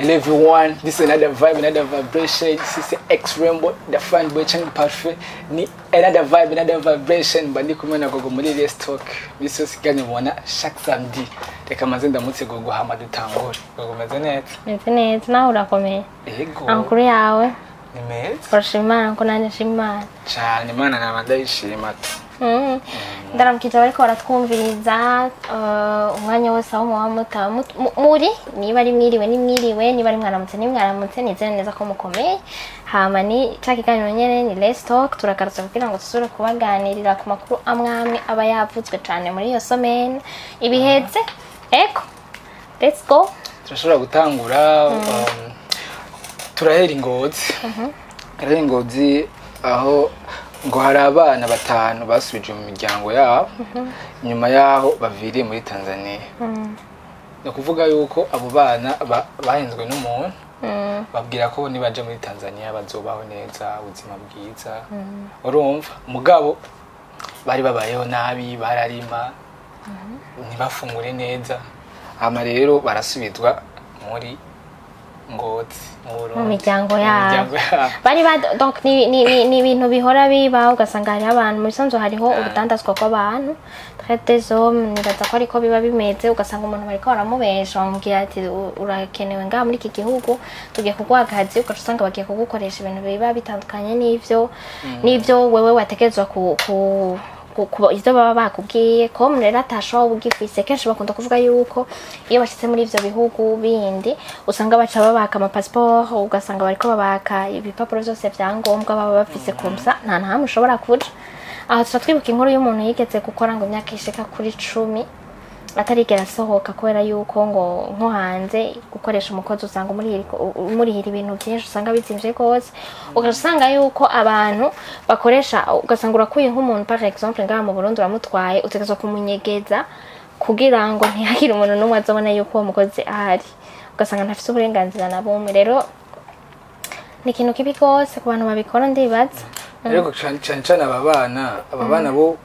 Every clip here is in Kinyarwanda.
Hello everyone, this is another vibe, another vibration. This is X Rainbow, the fine boy change parfait. Ni another vibe, another vibration. Bandi kumwe na gogo muri Let's Talk. Biso siganye mubona chaque samedi. Reka maze ndamutse gogo hama dutangure. Gogo meze neza. Meze neza nawe urakomeye. Yego. Amakuru yawe? Ni meza. Urashimana ko nanje shimana. Cyane Imana nabandayishima. Ndaramukije bariko baratwumviriza umwanya wose aho muhamuta muri niba ari mwiriwe ni mwiriwe niba ari mwaramutse ni mwaramutse nizere neza ko mukomeye hama ni cakiganiro nyene ni Let's Talk turakarutsa kugira ngo tusubire kubaganirira ku makuru amwamwe aba yavutswe cyane muri iyo semaine ibihetse eko let's go turashobora gutangura turahera ingozi turahera ingozi aho ngo hari abana batanu basubije mu miryango yabo nyuma yaho baviriye muri Tanzania no kuvuga yuko abo bana bahenzwe n'umuntu babwira ko nibaje muri Tanzania bazobaho neza ubuzima bwiza urumva mugabo bari babayeho nabi bararima ntibafungure neza ama rero barasubizwa muri Ngozi mu miryango yabo bari donc ni ibintu bihora biba ugasanga hari abantu muri sanzo hariho ubutandazwa kw'abantu traite zone nibaza ko ariko biba bimeze ugasanga umuntu bariko baramubesha bamubwira ati urakenewe nga muri iki gihugu tugiye kugwagaza ugasanga bagiye kugukoresha ibintu biba bitandukanye n'ivyo wewe watekerezwa ivyo baba bakubwiye ko rero atashoboye ubwifise kenshi bakunda kuvuga yuko iyo bashitse muri ivyo bihugu bindi usanga baca babaka ama passport ugasanga bariko babaka ibipapuro byose vyangombwa baba bafise kumsa nta ntahamwe ushobora kuja aho twibuka inkuru y'umuntu yigeze gukora ngo imyaka ishika kuri 10 atarigera sohoka kubera yuko ngo nko hanze gukoresha umukozi usanga murihira ibintu byinshi usanga bizimvye gose ugasanga yuko abantu bakoresha ugasanga urakuye nk'umuntu par exemple ngaha mu Burundi uramutwaye utegezwa kumunyegeza kugira ngo ntihagire umuntu n'umwe azobona yuko uwo mukozi ahari ugasanga ntafite uburenganzira na bumwe rero ni ikintu kibi gose ku bantu babikora ndibaza rero cyane aba bana bo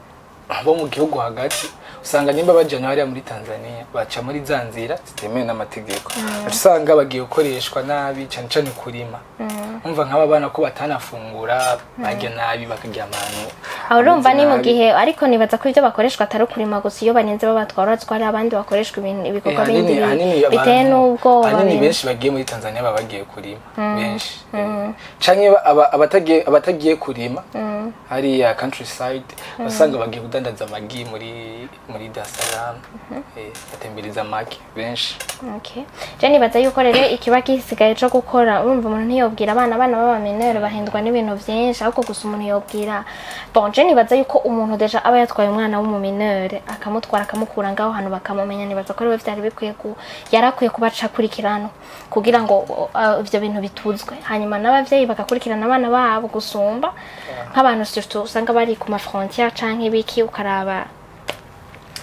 mu gihugu hagati usanga nimba bajana hariya muri Tanzania baca muri zanzira zitemewe n'amategeko usanga bagiye gukoreshwa nabi cyane kurima umva nk'aba bana ko batanafungura bajya nabi bakagira amano aho urumva ni mu gihe ariko nibaza ko ibyo bakoreshwa atari kurima gusa iyo baninze babatwara twari abandi bakoreshwa ibikorwa bindi biteye n'ubwo hanini benshi bagiye muri Tanzania baba bagiye kurima benshi canke abatagiye kurima hariya countryside basanga bagiye kudandaza amagi muri Dar es Salaam batembereza amagi benshi okay Jenny baza yuko rero ikiba gisigaye cyo gukora urumva umuntu ntiyobwira abana baba minere bahendwa n'ibintu byinshi ahubwo gusa umuntu yobwira bon Jenny baza yuko umuntu deja aba yatwaye umwana w'umuminere akamutwara akamukura ngaho hano bakamumenya nibaza ko rero byari bikwiye yarakwiye kubaca kurikirano kugira ngo ivyo bintu bituzwe hanyuma n'abavyeyi bakakurikirana abana babo gusumba nk'abantu usanga bari ku ma frontière canke biki ukaraba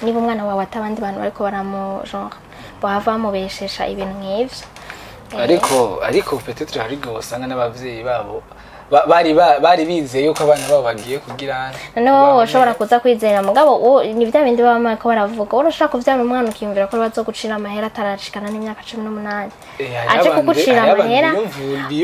niba umwana wawe atabandi bantu bariko baramu genre bava mubeshesha ibintu nk'ivyo ariko peut-être hari go usanga n'abavyeyi babo bari bizeye yuko abana babo bagiye kugira no ushobora kuza kwizera mugabo ni bya bindi baba ko baravuga urashaka kuvyara umwana ukiyumvira ko bazogucira amahera atarashikana n'imyaka 18 aje kugucira amahera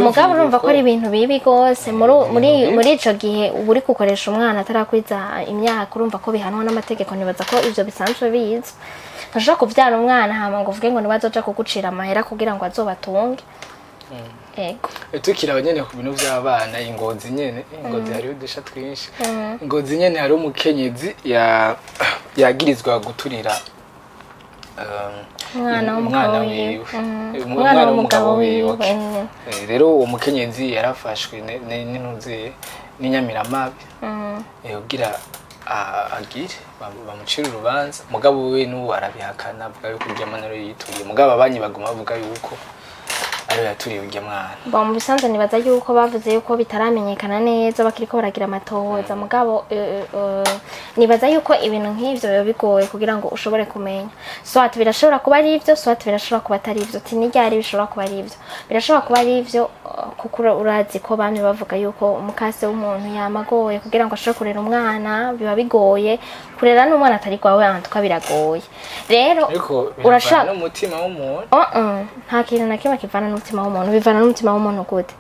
mugabo urumva ko ari ibintu bibi gose muri ico gihe uri gukoresha umwana atarakwiza imyaka urumva ko bihanwa n'amategeko nibaza ko ivyo bisanzwe biza ntashaka kuvyara umwana hama ngo uvuge ngo nibazoja kugucira amahera kugira ngo azobatunge ego tukira abanyene ku bintu by'abana ingozi hari udusha twinshi ingozi nyene hari umukenyezi yagirizwa guturira umwana w'umugabo wiwe rero uwo mukenyezi yarafashwe n'intuze n'inyamiramabi yogira agire bamucira urubanza mugabo we n'uwo arabihakana avuga yuko iby'amanaro yituriye mugabo abanyi baguma bavuga yuko ari yaturiye ujya mwana mu bisanzwe nibaza yuko bavuze yuko bitaramenyekana neza bakiriko baragira amatohoza mugabo nibaza yuko ibintu nk'ivyo biba bigoye kugira ngo ushobore kumenya soit birashobora kuba ari ivyo soit birashobora kuba atari ivyo tinijyari bishobora kuba ari ivyo birashobora kuba ari ivyo kuko urazi ko bamwe bavuga yuko umukase w'umuntu yamagoye kugira ngo ashobore kurera umwana biba bigoye kurera n'umwana atari kwawe antuka biragoye rero urashaka n'umutima w'umuntu nta kintu na kimwe kivana n'umutima w'umuntu bivana n'umutima w'umuntu gute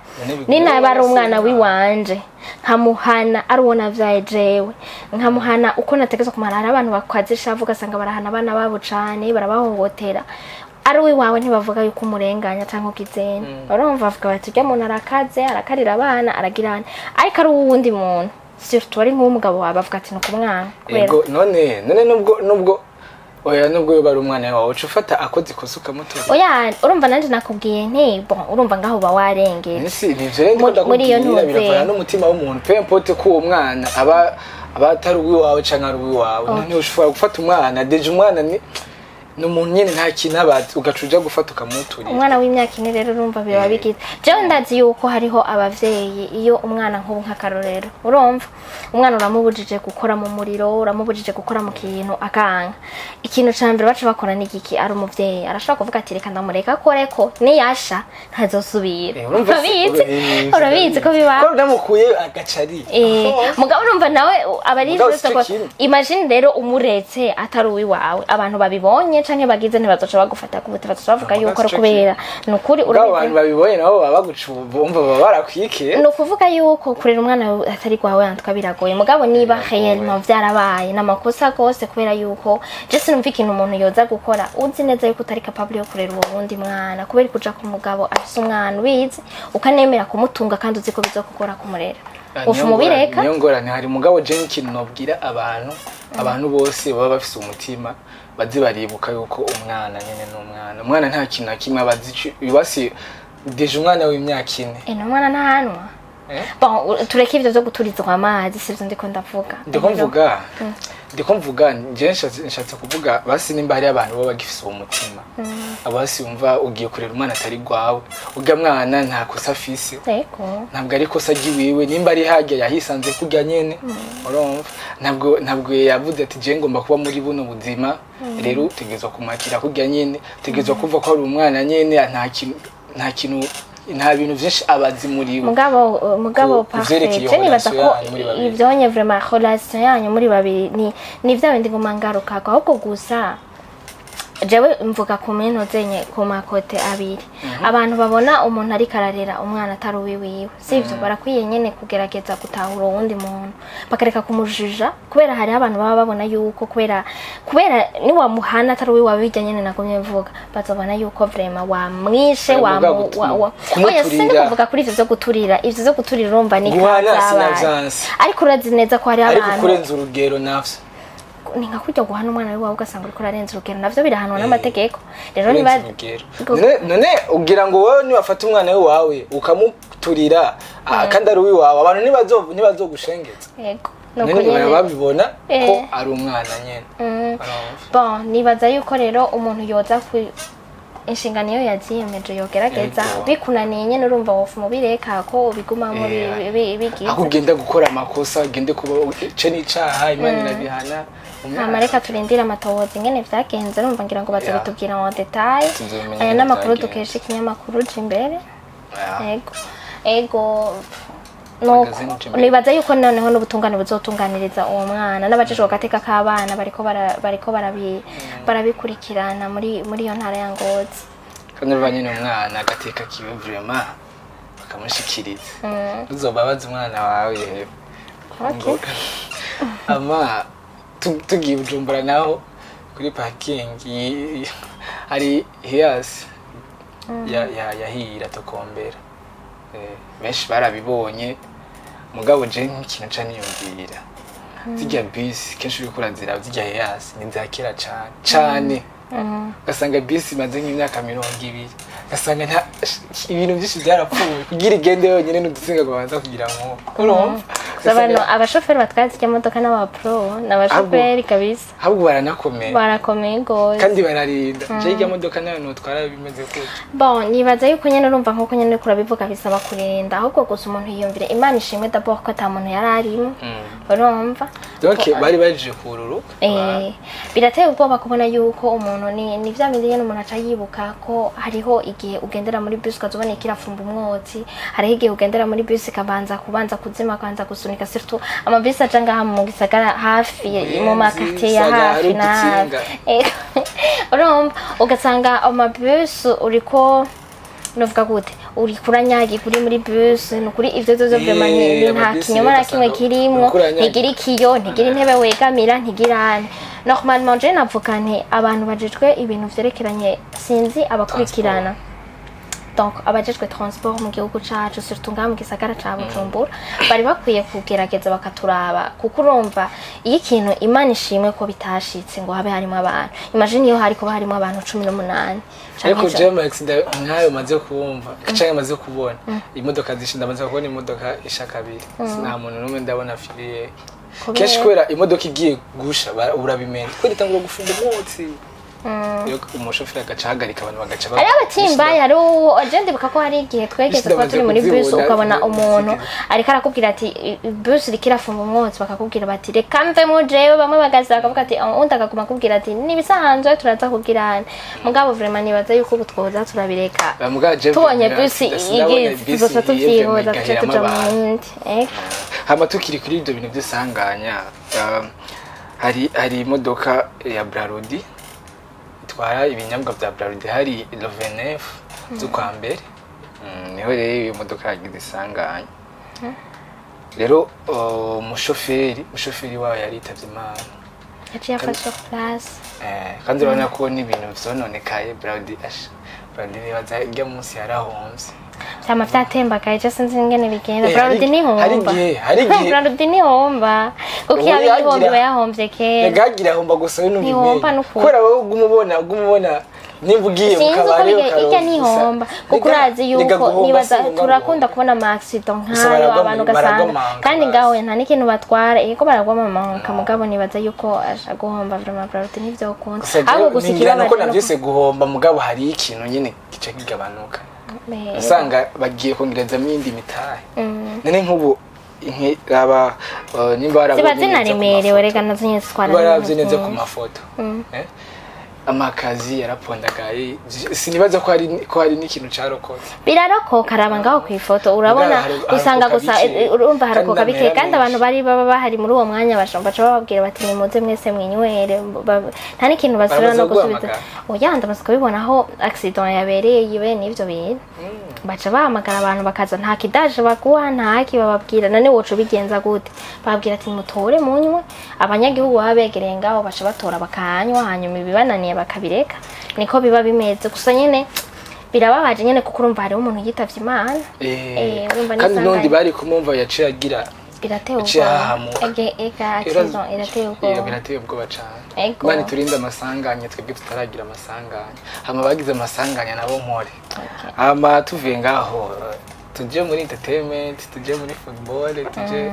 ninaba ari umwana wiwanje nkamuhana ari uwo navyaye jewe nkamuhana uko nategeza kumara hari abantu bakwazisha avuga sanga barahana abana babo cane barabahohotera ari wiwawe ntibavuga yuko umurenganya cyangwa ukizena barumva bavuga bati urya muntu arakaze arakarira abana aragirana ariko ari uwundi muntu surtout ari nk'umugabo wawe bavuga ati nuko umwana kubera none nubwo oya nubwo yoba ari umwana wawe uca ufata akoze ikosa ukamutora oya urumva nanje nakubwiye nti bon urumva ngaho uba warengeye muri iyo ntuze biravana n'umutima w'umuntu pe importe ko uwo mwana aba atari uwiwawe canke ari uwiwawe ntushobora gufata umwana deje umwana ni umuntu nyene nta kintu abazi ugacuja gufata ukamuturira umwana w'imyaka ine rero urumva biba bigize jewe ndazi yuko hariho abavyeyi iyo umwana nk'ubu nk'akarorero urumva umwana uramubujije gukora mu muriro uramubujije gukora mu kintu akanga ikintu ca mbere baca bakora n'igiki ari umuvyeyi arashobora kuvuga ati reka ndamureka akoreko niyasha ntazosubira urabizi ko biba ko ndamukuye agacari mugabo urumva nawe abari imagine rero umuretse atari uwiwawe abantu babibonye canke bagize ntibazoca bagufata kubute bazoca bavuga yuko ari kubera nukuri abantu babibonye nabo baba bagucubumva baba barakwike no kuvuga yuko kurera umwana atari kwawe antuka biragoye mugabo niba réellement vyarabaye namakosa gose kubera yuko je sinumva ikintu umuntu yoza gukora uzi neza yuko utari capable yo kurera uwo wundi mwana kubera kuja ku mugabo afise umwana ubizi ukanemera kumutunga kandi uzi ko bizokugora kumurera ufu mubireka niyo ngorane hari mugabo je ikintu nobwira abantu bose baba bafise umutima bazi baribuka yuko umwana nyene n'umwana nta kintu kimwe abazi bibasi deje umwana w'imyaka ine umwana ntahanwa bon tureke ivyo vyo guturizwa amazi sivyo ndiko ndavuga ndiko mvuga nje nshatse kuvuga basi nimba hari abantu baba bagifise uwo mutima abasi umva ugiye kurera umwana atari gwawe uga mwana nta kosa afise ntabwo ari kosa giwiwe nimba ari hajya yahisanze kujya nyene urumva ntabwo yavuze ati je ngomba kuba muri buno buzima rero utegezwa kumakira kujya nyene utegezwa kuva ko ari umwana nyene nta bintu vyinshi abazi muri mugabo parfait nibaza ko ivyonye vraiment relation yanyu muri babiri ni vya bindi ngumangaruka ahubwo gusa jewe mvuga ku mintu zenye ku makote abiri abantu babona umuntu ari kararera umwana atari uwiwiwe sivyo barakwiye nyene kugerageza gutahura uwundi muntu bakareka kumujija kubera hari abantu baba babona yuko kubera ni wa muhana atari uwiwawe bijya nyene nagomye mvuga bazobona yuko vraiment wamwishe oya sindi kuvuga kuri ivyo vyo guturira urumva ni kaza ariko urazi neza ko hari abantu ariko kurenza urugero nafse ni nka kujya guhana umwana wawe ugasanga uriko urarenza urugero navyo birahanwa n'amategeko rero niba none ugira ngo wowe niwafata umwana wawe ukamuturira kandi ari uwiwawe abantu ntibazogushengeza yego none babibona ko ari umwana nyene bon nibaza yuko rero umuntu yoza inshingano iyo yaziyemeje yogerageza bikunaniye nyene urumva wofu mubireka ko ubigumamo bigize akugenda gukora amakosa gende kuba ce n'icaha imana irabihana amareka turindira amatohoza ingene vyagenze urumva ngira ngo bazabitubwira mu detail aya n'amakuru dukesha ikinyamakuru imbere ego nibaza yuko noneho n'ubutungane buzotunganiriza uwo mwana n'abajejwe gateka k'abana bariko barabikurikirana muri iyo ntara ya Ngozi kandi urubanye n'umwana agateka kiwe vraiment bakamushikiriza uzobabaza umwana wawe ama tugiye Bujumbura naho kuri parking hari hias yahira tokombera benshi barabibonye mugabo je nk'ikintu ca niyumvira zijya bisi kenshi uriko urazira zijya hias ni nzakira cane gasanga bisi maze nk'imyaka 200 gasanga ibintu byinshi byarapfuye kugira igende yonyene n'udusinga kubanza kugira ngo urumva abantu abashoferi batwara zirya modoka n'abapro n'abashoferi kabisa ahubwo barakomeye gose kandi bararinda je irya modoka nayo nutwara bimeze gute bon nibaza yuko nyene urumva nkuko nyene kurabivuga bisaba kurinda ahubwo gusa umuntu yiyumvire Imana ishimwe d'abord ko ata muntu yararimo urumva donc bari baje kururuka birateye ubwoba kubona yuko umuntu ni vya bindi nyene umuntu aca yibuka ko hariho igihe ugendera muri bus ukazobona ikirafumba umwotsi hariho igihe ugendera muri bus kubanza kuzima kwanza gusunika surtout amabisi aca ngaha mu gisagara hafi mu makartier ya hafi na urumva ugasanga amabus uriko novuga gute uri kuranyagi kuri muri bus nukuri ivyo zozo vraiment ni nta kinyoma na kimwe kirimo ntigira ikiyo ntigira intebe wegamira ntigirane normalement je navuga nti abantu bajejwe ibintu vyerekeranye sinzi abakurikirana donc abajejwe transport mu gihugu cacu surtout ngaha mu gisagara ca Bujumbura bari bakwiye kugerageza bakaturaba kuko urumva iyo ikintu Imana ishimwe ko bitashitse ngo habe harimo abantu imagine iyo hariko harimo abantu 18 ariko je accident nkayo maze kubumva cyangwa maze kubona imodoka zishinda maze kubona imodoka ishakabiri nta muntu numwe ndabona filiye kesh kwera imodoka igiye gusha urabimenya ko ritangura gufunda umwotsi yo umushoferi agacahagarika abantu bagaca ari abatimba yari agende bukako hari igihe twegeze kwa turi muri bus ukabona umuntu ariko arakubwira ati bus rikirafunga umwotsi bakakubwira bati reka mve mu jewe bamwe bagaza bakavuga ati undi akaguma kubwira ati nibisahanzwe turaza kubwirana mugabo vraiment nibaza yuko ubutwoza turabireka tubonye bus igize tuvyihoza tuja mu ndi hama tukiri kuri ibyo bintu by'isanganya hari imodoka ya BRARUDI twara ibinyabwa bya BRARUDI hari le 29 z'ukwa mbere niho rero iyo modoka yagize isanganya rero umushoferi wayo yaritavye Imana yaciye afashe place kandi urabona ko n'ibintu vyononekaye BRARUDI nibaza irya munsi yarahomvye Chama vyaratembagaye je sinzi ingene bigenda BRARUDI ni homba hari igihe BRARUDI ni homba kuko yabihombe bayahomvye ke negagira homba gusa n'ubimenya kora wowe gumubona nimbugiye mukabare ijya ni homba kuko urazi yuko nibaza turakunda kubona ama accident nkayo abantu gasanga kandi ngaho nta n'ikintu batwara iko baragwama amanka mugabo nibaza yuko asha guhomba vraiment BRARUDI nivyo ukunda ahubwo gusikira nuko navyise guhomba mugabo hari ikintu nyene gice kigabanuka usanga bagiye kongerezamo indi mitahe none nk'ubu aba nimba zinaremerewe reka nazo nyine zitwara baravyeneze ku mafoto amakazi yarapondagaye sinibaza ko hari n'ikintu carokotse birarokoka araba ngaho ku ifoto urabona usanga gusa urumva harakoka bike kandi abantu bari baba bahari muri uwo mwanya bashomba bababwira bati nimuze mwese mwinywere nta n'ikintu basubira no gusubiza oya ndamaze kubibona aho accident yabereye yibe n'ivyo bintu baca bahamagara abantu bakaza nta kidaje baguha nta kibababwira none woco bigenza gute bababwira ati mutore munywe abanyagihugu babegereye ngaho baca batora bakanywa hanyuma ibibananiye bakabireka niko biba bimeze gusa nyene birababaje nyene kuko urumva hari umuntu yitavye Imana urumva ni kandi nundi bari kumumva yaciye agira birateye ubwoba birateye ubwoba cane bani turinda amasanganya twebwe tutaragira amasanganya hama bagize amasanganya nabo nkore hama tuvuye ngaho tuje muri entertainment tuje muri football tuje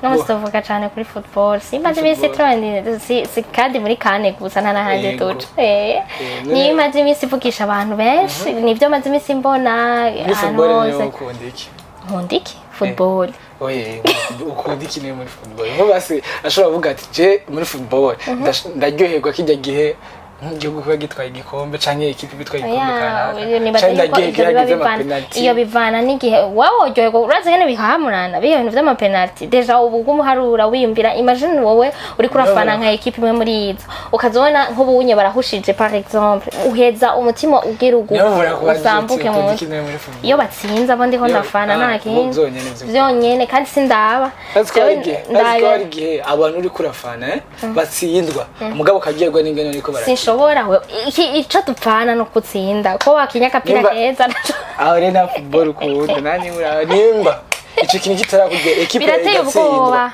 Namustavuga cyane kuri football simaze imisi si kandi muri kane gusa nta nahanje tuce ni maze imisi vugisha abantu benshi nivyo maze imisi mbona hose nkundiki football oye ukundiki ni muri football nko basi ashobora kuvuga ati je muri football ndaryoherwa kijya gihe nk'igihugu kuba gitwaye igikombe canke ikipe bitwaye igikombe kanaka iyo bivana n'igihe wawo ryoherwa urazi ngene bihamurana biyo bintu vy'ama penalty deja ubu gumuharura wiyumvira imagine wowe uri kurafana nka ekipe imwe muri izo ukazona nk'ubunye barahushije par exemple uheza umutima ugira usambuke mu iyo batsinza abo ndiho ndafana nta kintu vyonyene kandi sindaba ndayo igihe abantu uri kurafana batsindwa mugabo kagirwa n'ingene ariko bara shobora ico dupfana no kutsinda ko wakinya kapira keza aho rena football ukunda nani nimba ico kintu kitarakugira equipe birateye ubwoba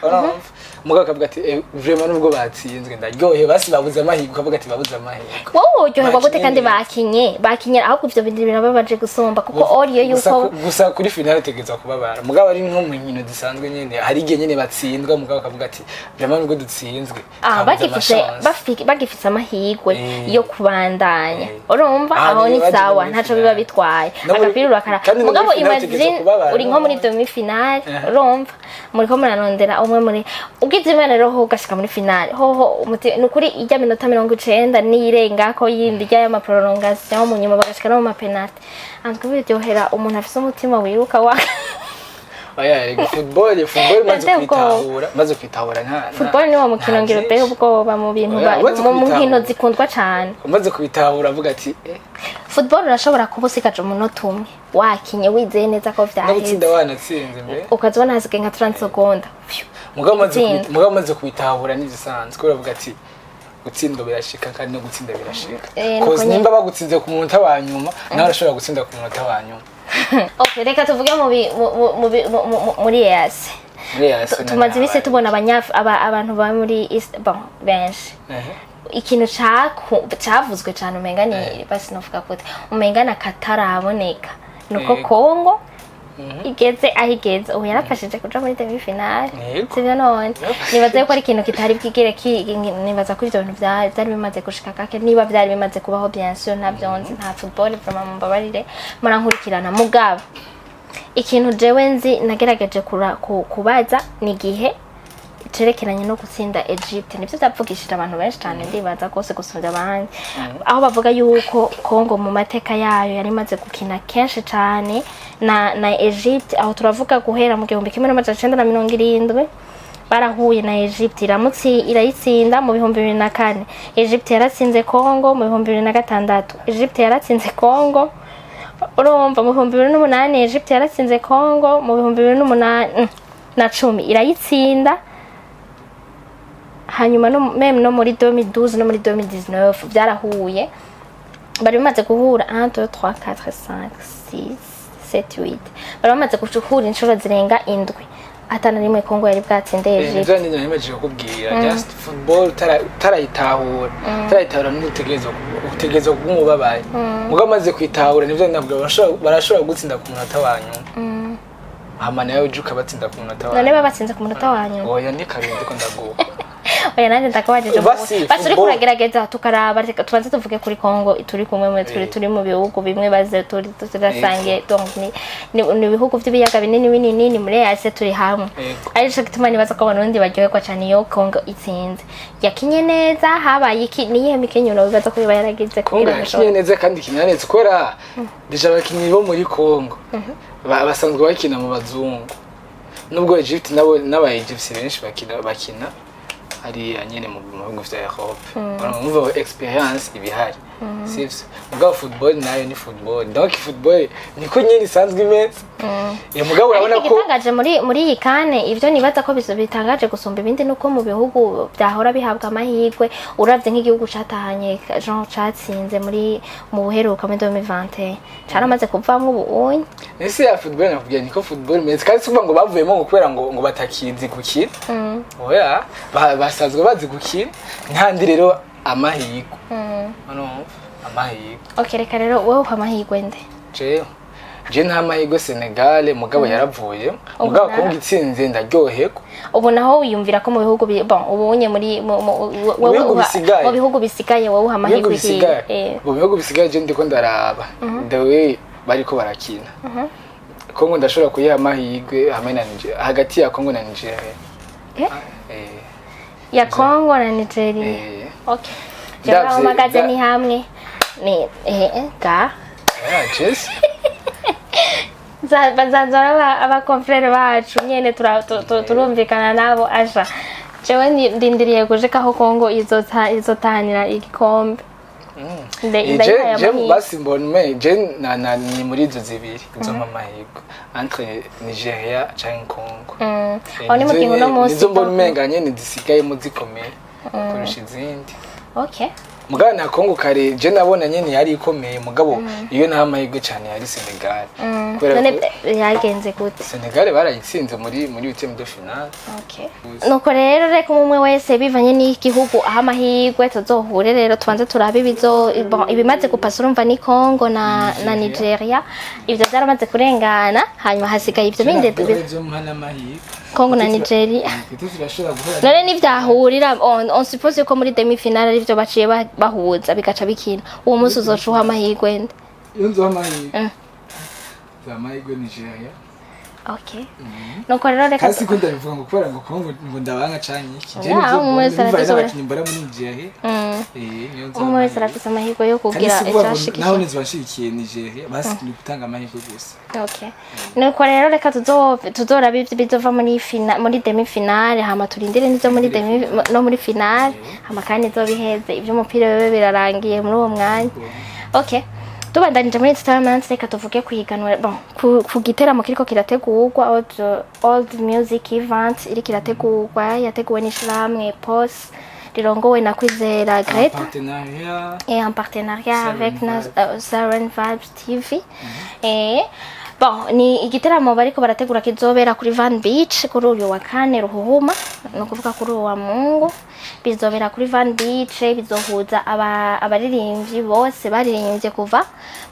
mugabo akavuga ati vraiment nubwo batsinzwe ndaryohe basi babuze amahirwe ukavuga ati babuze amahirwe wowe uryoherwa gute kandi bakinye ahubwo ivyo bintu birababaje gusomba kuko oriyo yuko gusa kuri finale tegeza kubabara mugabo ari nko mu nkino zisanzwe nyene hari igihe nyene batsindwa mugabo akavuga ati vraiment nubwo dutsinzwe bagifise amahirwe yo kubandanya urumva aho ni sawa ntaco biba bitwaye agapira urakara mugabo imagine uri nko muri demi finale urumva muriko muranondera umwe muri ugize imana rero ugashika muri finale hoho nukuri ijya minota 90 nirenga ko yindi ijya ya prolongation mu nyuma bagashika no mu penalty andiko biryohera umuntu afise umutima wiruka wa aya football maze kwitahura nta football ni wa mukino ngiro pe ubwoba mu bintu mu nkino zikundwa cyane maze kwitahura avuga ati football urashobora kubusikaje umunota umwe wakinye wizeye neza ko vyaheze n'utsinda wanatsinze mbe ukazibona hasigaye nka 30 seconda mugabo maze kwitahura n'izisanzwe uravuga ati gutsinda birashika kandi no gutsinda birashika koze nimba bagutsinze ku munota wa nyuma nawe urashobora gutsinda ku munota wa nyuma okay reka tuvuge muri EAC tumaze bise tubona abantu ba muri East benshi ikintu cyavuzwe cyane umenga ni basi novuga ko umenga na kataraboneka nuko Congo igeze ahigeze ubu yarafashije kuja muri demi finale sivyo none nibaza ko ari ikintu kitari bwigere nibaza ko ivyo bintu byari bimaze gushika kake niba byari bimaze kubaho bien sûr ntavyonzi nta football vraiment mumbabarire murankurikirana mugabo ikintu jewe nzi nagerageje kubaza ni gihe cerekeranye no gutsinda Egypt nivyo byavugishije abantu benshi cyane ndibaza kose gusonja abandi aho bavuga yuko Congo mu mateka yayo yari maze gukina kenshi cyane na Egypt aho turavuga guhera mu 1970 barahuye na Egypt irayitsinda mu 2004 Egypt yaratsinze Congo mu 2006 Egypt yaratsinze Congo urumva mu 2008 Egypt yaratsinze Congo mu 2008 na 10 irayitsinda hanyuma no muri 2012 no muri 2019 byarahuye bari bamaze guhura 1 2 3 4 5 6 7 8 bari bamaze guhura inshuro zirenga 7 atana rimwe Congo yari bwatsinde Egypt nje nimeje kukubwira just football tarayitahura n'utegerezo kumubabaye mugabo maze kwitahura nivyo nabwo barashobora gutsinda ku munota wanyu hamana yawe juka batsinda ku munota wanyu none babatsinze ku munota wanyu oya ni karinde ko ndaguha oya nanje ndakabajeje basi uri kuragerageza tukaraba tubanze tuvuge kuri Congo turi kumwe mu turi mu bihugu bimwe baze turasangiye donc ni bihugu by'ibiyaga binini muri Asia turi hamwe ari cyo gituma nibaza ko abantu baryoherwa cyane iyo Congo itsinze yakinye neza habaye iki niye mikenyuro bibaza ko yaragize kugira ngo yakinye neza kandi kinyanetse kora deja bakinyi bo muri Congo basanzwe bakina mu bazungu nubwo Egypt nabo n'aba Egypt benshi bakina ari anyene mu bihugu vya Europe urumva experience ibihari sivyo mugabo football nayo ni football donc football niko nyene isanzwe imeze ya mugabo urabona ko itangaje muri iyi kane ivyo nibaza ko bitangaje gusumba ibindi nuko mu bihugu byahora bihabwa amahirwe uravye nk'igihugu catahanye Jean catsinze mu buheruka muri 2020 caramaze kuvamwe ubuunye ese ya football nakubwiye niko football imeze kandi suvuga ngo bavuyemo kubera ngo batakizi gukina oya basanzwe bazi gukina ntandi rero amahirwe amahirwe okay reka rero wowe amahirwe nde je nta mahirwe Senegal mugabo yaravuye mugabo ko ngitsinze ndaryoheko ubu naho wiyumvira ko mu bihugu ubunye muri mu bihugu bisigaye wowe amahirwe mu bihugu bisigaye je ndiko ndaraba the way bariko barakina Congo ndashobora kuyiha amahirwe hamwe na Nigeria hagati ya Congo na Nigeria ya Congo na Nigeria okay jaba magazine hamwe ni ga just zanzara aba confrere bacu nyene turumvikana nabo aja jewe ndindiriye kujeka aho Congo izotanira igikombe je basi mbonme je ni muri izo zibiri izo mamahirwe entre Nigeria canke Congo aho ni mu gihe no munsi nizo mbonme nganye ni zisigaye mu zikomeye kurusha izindi okay mugabo na Congo kare je nabona nyene yari ikomeye mugabo iyo nta mahirwe cyane yari Senegal none yagenze gute Senegal barayitsinze muri huitième de finale. Okay nuko rero reka umwe wese bivanye n'igihugu aho amahirwe tuzohure rero tubanze turabe ibimaze gupasa urumva ni Congo na Nigeria ivyo byaramaze kurengana hanyuma hasigaye ivyo bindi Congo na Nigeria none nivyahurira on suppose ko muri demi finale arivyo baciye bahuza bigaca bikina uwo munsi uzocuha amahirwe nde yonzo amahirwe zamahirwe Nigeria. Okay nuko rero reka kasi kunda bivuga ngo kubera ngo Congo ngo ndabanga canye iki je nimbara muri Nigeria umwe sarafisa amahirwe yo kugira ecashiki naho nizwashikiye Nigeria basi gutanga amahirwe gusa. Okay nuko rero reka tuzoraba bizova muri demi finale hama turindire nizo muri demi no muri finale hama kandi zo biheze ivyo umupira wewe birarangiye muri uwo mwanya. Okay tubandanije muri entertainment reka tuvuge kuyiganura ku giteramo kiriko kirategurwa old music event iri kirategurwa yateguwe n'ishyirahamwe POS rirongowe na Kwizera Greta et en partenariat avec Siren Vibes TV. Ni igiteramo bariko barategura kizobera kuri Van Beach kuri uyu wa kane ruhuhuma no kuvuga kuri uwa Mungu bizobera kuri Van Beach bizohuza abaririmbyi bose baririmbye kuva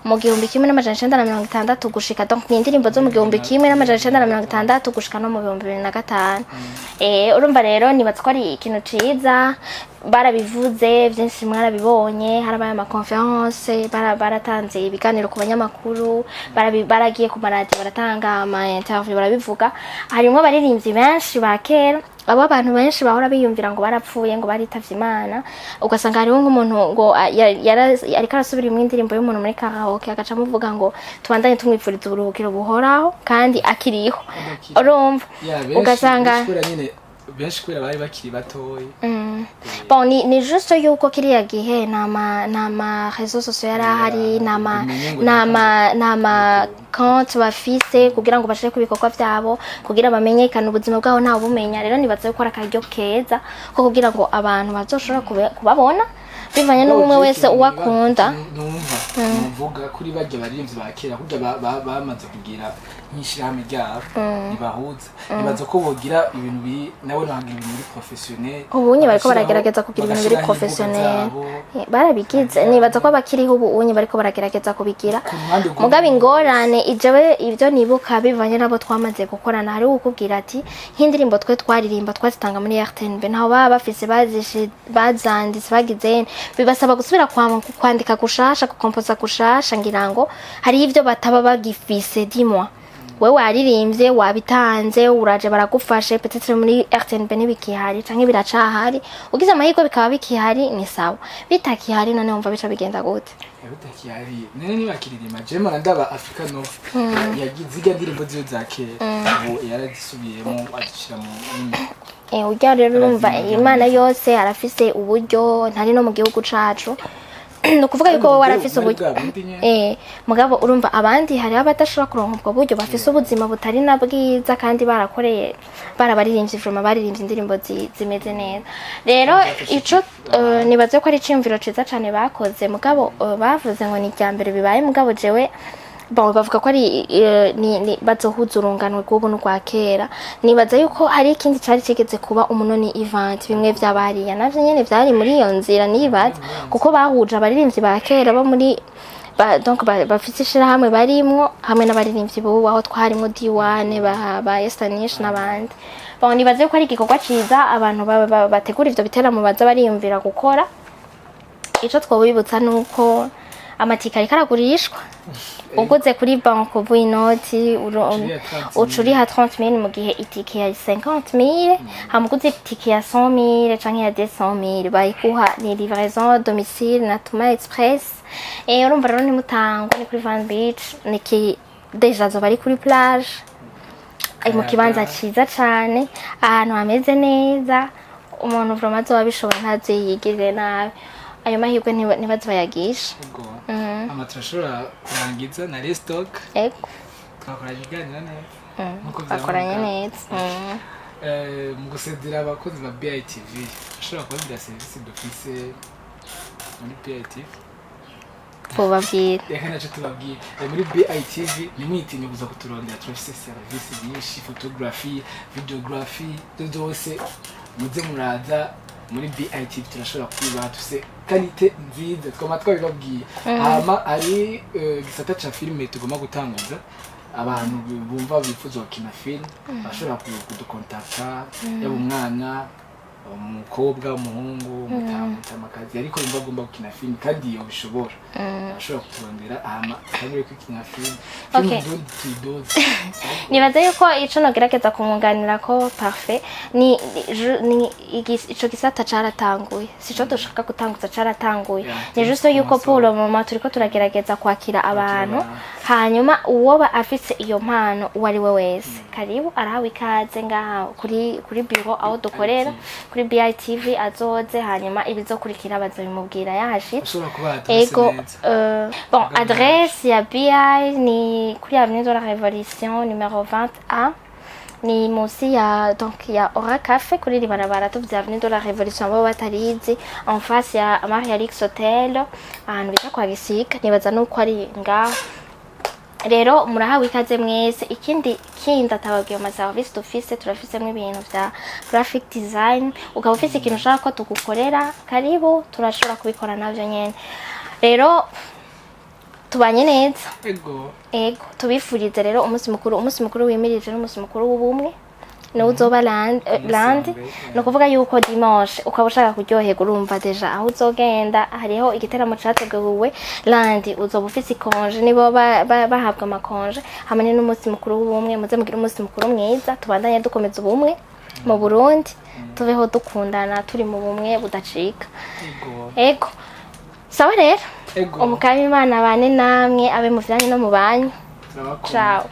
mu 1960 gushika donc ni indirimbo zo mu 1960 gushika no mu 2005. Urumva rero nibatse ko ari ikintu ciza barabivuze byinshi mwarabibonye harabaye ama conference baratanze ibiganiro ku banyamakuru baragiye ku maradiyo baratanga ama interview barabivuga harimo abaririmbyi benshi ba kera abo abantu benshi bahora biyumvira ngo barapfuye ngo baritavye Imana ugasanga hariho nk'umuntu ngo ariko arasubira mu indirimbo y'umuntu muri karaoke agaca muvuga ngo tubandanye tumwipfuriza uburuhukiro buhoraho kandi akiriho urumva ugasanga benshi kwera bari bakiri batoyi. Ni juste yuko kiriya gihe nama réseaux sociaux yarahari nama compte bafise kugira ngo bashire kubikokwa byabo kugira bamenyekane ubuzima bwabo nta bumenya rero nibaze gukora akaryo keza ko kugira ngo abantu bazoshobora kubabona bivanye n'umwe wese uwakunda. Numva kuri bajye baririmbyi bakera kugira bamaze kugira nk'ishirahamwe ryabo nibahuza nibaza ko bogira ibintu nawe nahangira ibintu muri professionnel ubunye bariko baragerageza kugira ibintu biri professionnel barabigize nibaza ko bakiriho ubunye bariko baragerageza kubigira mugabe ingorane ijewe ivyo nibuka bivanye nabo twamaze gukorana hari ukubwira ati nk'indirimbo twe twaririmba twazitanga muri RTNB naho baba bafise bazanditse bagize bibasaba gusubira kwandika gushasha gukompoza gushasha ngira ngo hari ivyo bataba bagifise dimwa wewe waririmbye wabitanze uraje baragufashe peut-être muri RTNB n'ibikihari canke biracahari ugize amahirwe bikaba bikihari ni sawa bitakihari none umva bica bigenda gute bitakihari nene ni bakiririmba jema ndaba Africa Nova yagize indirimbo ziyo zakera ubu yarazisubiyemo adishira mu ujya rero urumva Imana yose arafise uburyo ntari no mu gihugu cacu no kuvuga yuko warafise uburyo mugabo urumva abandi hari abadashobora kuronka ubwo buryo bafise ubuzima butari na bwiza kandi barakoreye barabaririmbye vroma baririmbye indirimbo zimeze neza rero ico nibaze ko ari cimviro ciza cyane bakoze mugabo bavuze ngo ni ryambere bibaye mugabo jewe bavuga ko ari bazohuza urunganwe rw'ubu n'urwa kera nibaza yuko hari ikindi cari kigeze kuba umunoni event bimwe vy'abariya navyo nyene vyari muri iyo nzira nibaza kuko bahuje abaririmbyi ba kera bo muri donc bafite ishirahamwe barimwo hamwe n'abaririmbyi bo aho twarimwo diwane ba Estanish n'abandi nibaza yuko ari igikorwa ciza abantu bategura ivyo biteramo baza bariyumvira gukora ico twobibutsa nuko amatika arikagurishwa uguze kuri banko vuye inoti ucuriha 30,000 mu gihe itike ya 50,000 hamuguze itike ya 100,000 canke ya 200,000 bayikuha ni livraison domicile na Tuma Express urumva rero nimutangwa ni kuri Van Beach niki deja zo bari kuri plage mu kibanza ciza cane ahantu hameze neza umuntu vroma zo babishobora ntaze yigirire nabi ayo mahirwe ntibaze bayagisha amatrashora kurangiza na restock twakoranye iganira neza bakoranye neza mu gusedera abakozi ba BITV ashobora kubabwira serivisi dufise muri BITV bobabwira reka naco tubabwira muri BITV nimwitinye kuza kuturondera turafise service nyinshi photography videography zose muze muraza muri BITV turashobora kwiba tufise qualité nziza twama twabibabwiye hama ari gisata ca filme tugomba gutanguza abantu bumva bifuza gukina film bashobora kudukontakta yaba umwana umukobwa umuhungu mutamakazi ariko yumva agomba gukina film kandi iyo bishobora ashobora kuturondera hama kandi kwikina film tuyidoze nibaza yuko ico nogerageza kumwunganira ko parfait ni ico gisata caratanguye sico dushaka gutanguza caratanguye ni juste yuko pour le moment turiko turagerageza kwakira abantu hanyuma uwoba afise iyo mpano uwari we wese karibu arahawe ikaze ngaha kuri bureau aho dukorera kuri BITV azoze hanyuma ibizokurikira bazabimubwira yahashitse ego bon adresse ya BI ni kuri avenue de la Révolution numéro 20A ni munsi ya donc ya Ora Cafe kuri ribarabara tuvya avenue de la Révolution abo batarizi en face ya Marialix Hotel ahantu bita kwa Gisika nibaza nuko ari ngaho rero murahawe ikaze mwese ikindi atababwiye mu service dufise turafisemo ibintu vya graphic design ukaba ufise ikintu ushaka ko tugukorera karibu turashobora kubikora navyo nyene rero tubanye neza ego tubifurize rero umunsi mukuru wimirije n'umunsi mukuru w'ubumwe no uzoba land no kuvuga yuko dimanche ukaba ushaka kuryoherwa urumva deja aho uzogenda hariho igiteramo categuwe land uzoba ufise ikonje nibo bahabwa amakonje hamwe n'umunsi mukuru w'ubumwe muze mugira umunsi mukuru mwiza tubandanye dukomeza ubumwe mu Burundi tubeho dukundana turi mu bumwe budacika ego sawa rero umukama Imana bane namwe abe mu vyanye no mu banyu ciao